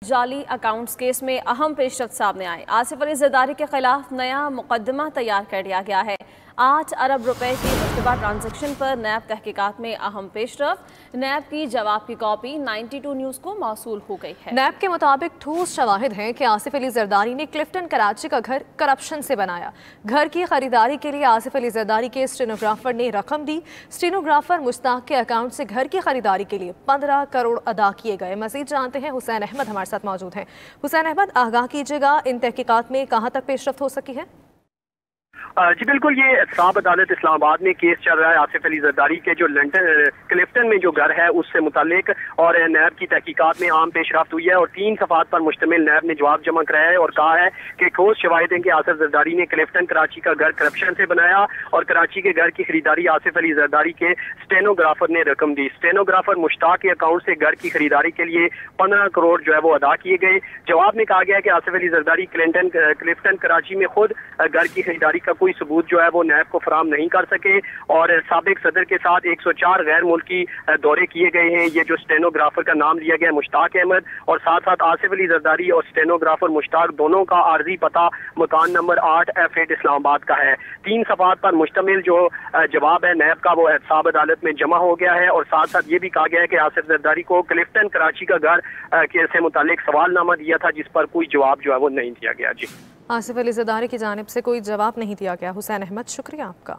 जाली accounts case में अहम पेशरफ्त सामने आए। आसिफ अली जरदारी के खिलाफ नया मुकदमा तैयार कर लिया गया है। 8 अरब रुपए की मुश्तबा ट्रांजैक्शन पर नैब तहकीकात में अहम पेशरफ्त। नैब की जवाब की कॉपी 92 न्यूज़ को मौसूल हो गई है। नैब के मुताबिक ठोस शवाहिद हैं कि आसिफ अली जरदारी ने क्लिफ्टन कराची का घर करप्शन से बनाया। घर की खरीदारी के लिए आसिफ अली जरदारी के स्टेनोग्राफर ने रकम दी। स्टेनोग्राफर मुश्ताक के अकाउंट से घर की खरीदारी के लिए 15 करोड़ अदा किए गए। मजीद जानते हैं, हुसैन अहमद हमारे साथ मौजूद हैं। हुसैन अहमद, आगाह कीजिएगा, इन तहकीकात में कहाँ तक पेशरफ्त हो सकी है? जी बिल्कुल, ये एहतसाब अदालत इस्लामाबाद में केस चल रहा है आसिफ अली जरदारी के जो लंदन क्लिफ्टन में जो घर है उससे मुतालिक, और नैब की तहकीकात में आम पेशरफ्त हुई है और 3 सफ़ात पर मुश्तमिल नैब ने जवाब जमा कराया है और कहा है कि ठोस शवाहिद हैं कि आसिफ जरदारी ने क्लिफ्टन कराची का घर करप्शन से बनाया और कराची के घर की खरीदारी आसिफ अली जरदारी के स्टेनोग्राफर ने रकम दी। स्टेनोग्राफर मुश्ताक के अकाउंट से घर की खरीदारी के लिए 15 करोड़ जो है वो अदा किए गए। जवाब में कहा गया कि आसिफ अली जरदारी क्लिफ्टन कराची में खुद घर की खरीदारी का कोई सबूत जो है वो नैब को फराम नहीं कर सके और साबिक सदर के साथ 104 गैर मुल्की दौरे किए गए हैं। ये जो स्टेनोग्राफर का नाम लिया गया मुश्ताक अहमद, और साथ साथ आसिफ अली जरदारी और स्टेनोग्राफर मुश्ताक दोनों का आर्जी पता मकान नंबर 8 F8 इस्लामाबाद का है। 3 सफ़ात पर मुश्तमिल जो जवाब है नैब का वो एहतसाब अदालत में जमा हो गया है और साथ साथ ये भी कहा गया है कि आसिफ जरदारी को क्लिफ्टन कराची का घर से मुतालिक सवालनामा दिया था जिस पर कोई जवाब जो है वो नहीं दिया गया। जी, आसिफ अली जरदारी की जानिब से कोई जवाब नहीं दिया गया। हुसैन अहमद, शुक्रिया आपका।